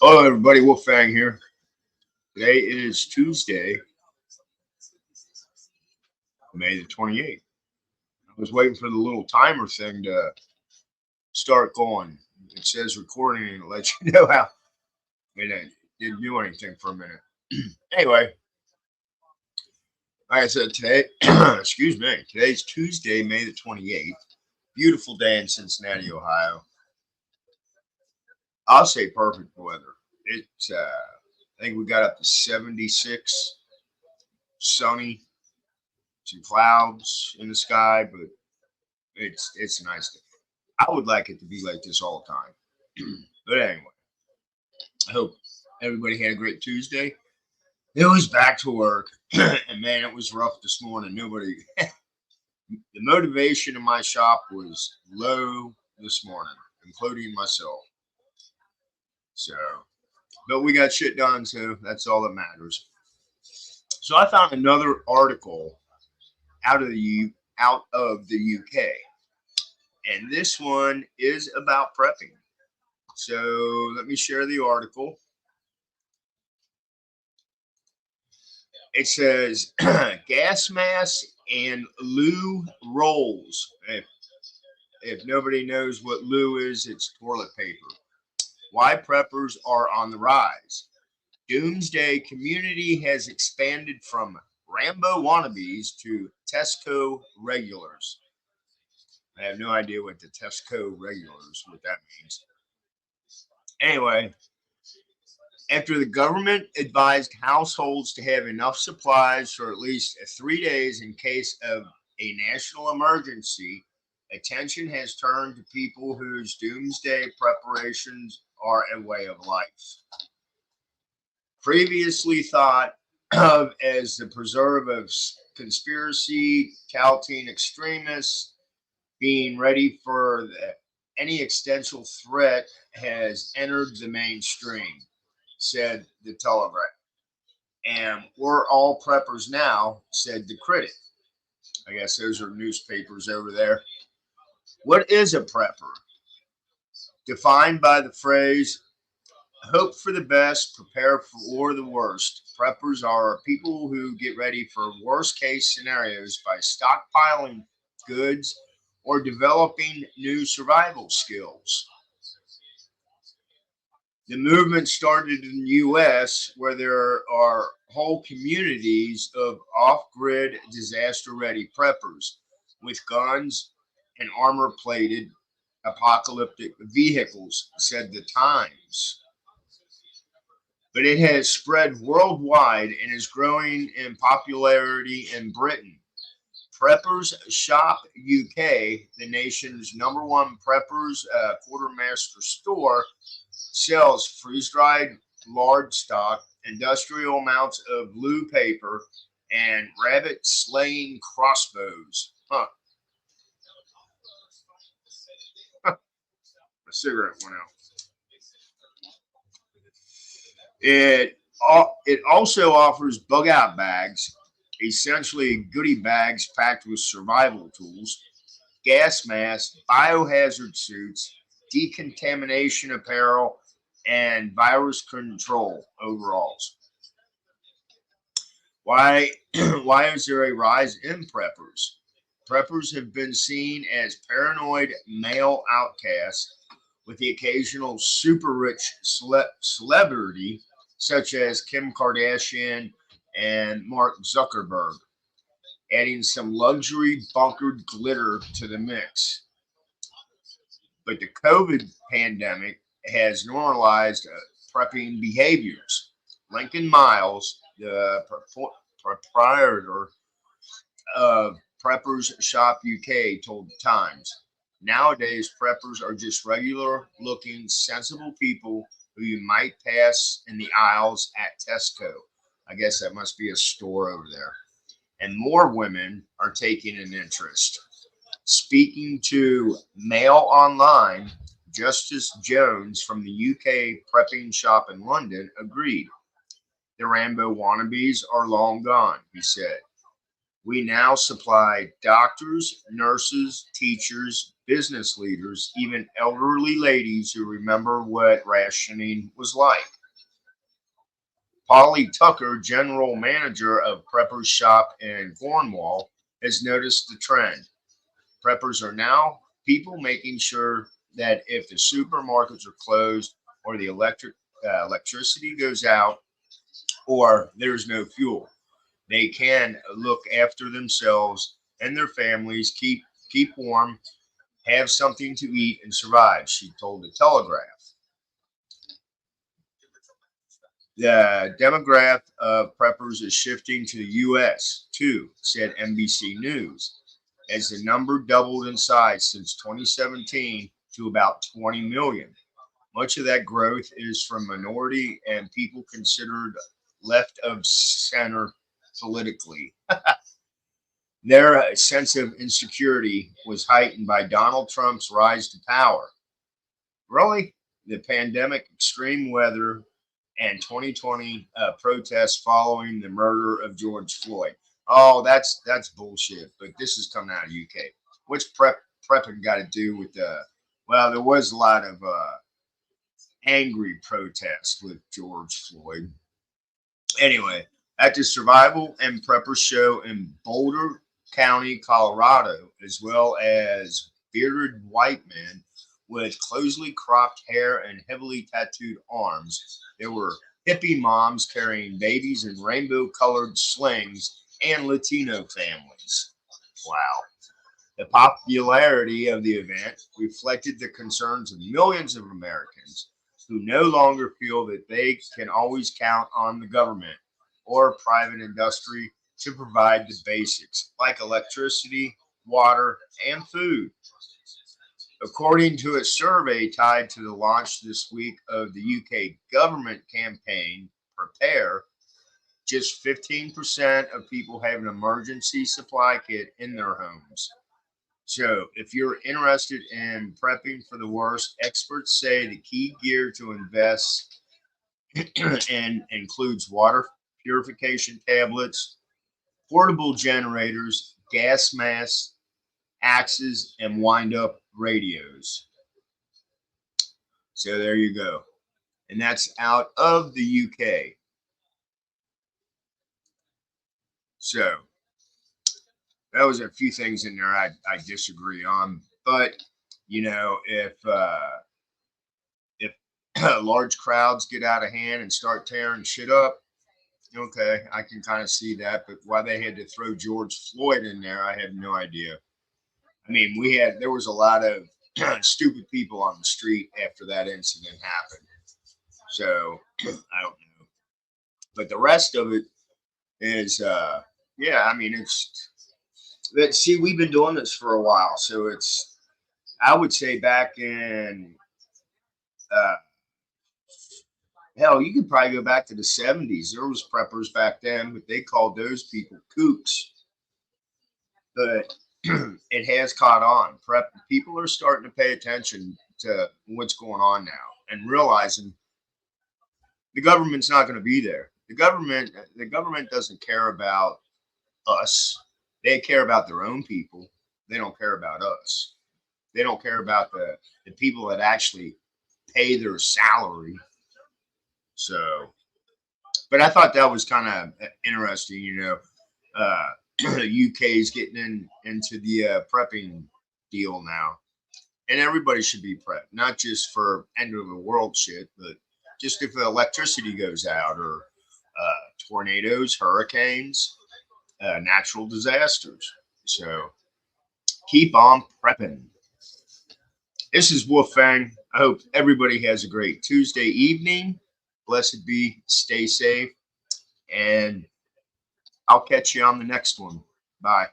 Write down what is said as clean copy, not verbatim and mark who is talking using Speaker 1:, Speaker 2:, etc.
Speaker 1: Hello, everybody. Wolfgang here. Today is Tuesday, May the 28th. I was waiting for the little timer thing to start going. It says recording and it lets you know how it didn't do anything for a minute. Anyway, like I said, today, excuse me, today's Tuesday, May the 28th. Beautiful day in Cincinnati, Ohio. I'll say perfect weather. I think we got up to 76, sunny, some clouds in the sky, but it's a nice day. I would like it to be like this all the time. But anyway, I hope everybody had a great Tuesday. It was back to work, and man, it was rough this morning. The motivation in my shop was low this morning, including myself. So, but we got shit done, so that's all that matters. So I found another article out of the UK, and this one is about prepping. So let me share the article. It says gas masks and loo rolls. If nobody knows what loo is, it's toilet paper. Why preppers are on the rise. Doomsday community has expanded from Rambo wannabes to Tesco regulars. I have no idea what the Tesco regulars, what that means. Anyway, after the government advised households to have enough supplies for at least 3 days in case of a national emergency, attention has turned to people whose doomsday preparations are a way of life. Previously thought of as the preserve of conspiracy, touting extremists, being ready for any existential threat has entered the mainstream, said the Telegraph. And we're all preppers now, said the Critic. I guess those are newspapers over there. What is a prepper? Defined by the phrase, hope for the best, prepare for the worst. Preppers are people who get ready for worst case scenarios by stockpiling goods or developing new survival skills. The movement started in the US where there are whole communities of off grid, disaster ready preppers with guns and armor plated apocalyptic vehicles, said the Times. But it has spread worldwide and is growing in popularity in Britain. Preppers Shop UK, the nation's number one preppers quartermaster store, sells freeze-dried large stock, industrial amounts of blue paper, and rabbit slaying crossbows. Huh. My cigarette went out. It also offers bug out bags, essentially goodie bags packed with survival tools, gas masks, biohazard suits, decontamination apparel, and virus control overalls. Why why is there a rise in preppers? Preppers have been seen as paranoid male outcasts with the occasional super rich celebrity such as Kim Kardashian and Mark Zuckerberg, adding some luxury bunkered glitter to the mix. But the COVID pandemic has normalized prepping behaviors. Lincoln Miles, the proprietor of Preppers Shop UK, told the Times, nowadays preppers are just regular looking, sensible people who you might pass in the aisles at Tesco. I guess that must be a store over there. And more women are taking an interest. Speaking to Mail Online, Justice Jones from the UK prepping shop in London agreed. The Rambo wannabes are long gone, he said. We now supply doctors, nurses, teachers, business leaders, even elderly ladies who remember what rationing was like. Polly Tucker, general manager of Prepper's shop in Cornwall, has noticed the trend. Preppers are now people making sure that if the supermarkets are closed or the electricity goes out or there's no fuel, they can look after themselves and their families, keep warm, have something to eat, and survive. She told the Telegraph. The demographic of preppers is shifting to the U.S. too, said NBC News, as the number doubled in size since 2017 to about 20 million. Much of that growth is from minority and people considered left of center politically. Their sense of insecurity was heightened by Donald Trump's rise to power. Really? The pandemic, extreme weather, and 2020 protests following the murder of George Floyd. Oh, that's bullshit. But this is coming out of UK. What's prepping got to do with the? Well, there was a lot of angry protests with George Floyd. Anyway, at the Survival and Prepper show in Boulder County, Colorado, as well as bearded white men with closely cropped hair and heavily tattooed arms. There were hippie moms carrying babies in rainbow colored slings and Latino families. Wow. The popularity of the event reflected the concerns of millions of Americans who no longer feel that they can always count on the government or private industry to provide the basics like electricity, water, and food. According to a survey tied to the launch this week of the UK government campaign, Prepare, just 15% of people have an emergency supply kit in their homes. So, if you're interested in prepping for the worst, experts say the key gear to invest in includes water purification tablets, portable generators, gas masks, axes, and wind up radios. So there you go. And that's out of the UK. So that was a few things in there I disagree on. But if large crowds get out of hand and start tearing shit up, okay, I can kind of see that. But why they had to throw George Floyd in there, I have no idea. I mean, there was a lot of stupid people on the street after that incident happened. So I don't know. But the rest of it is, yeah, I mean, see, we've been doing this for a while. So I would say back in, uh, hell, you could probably go back to the 70s. There was preppers back then, but they called those people kooks. But it has caught on. People are starting to pay attention to what's going on now and realizing the government's not going to be there. The government doesn't care about us. They care about their own people. They don't care about us. They don't care about the people that actually pay their salary. So, but I thought that was kind of interesting, UK is getting into the prepping deal now, and everybody should be prepped, not just for end of the world shit, but just if the electricity goes out or tornadoes, hurricanes, natural disasters. So keep on prepping. This is Wolfang. I hope everybody has a great Tuesday evening. Blessed be, stay safe, and I'll catch you on the next one. Bye.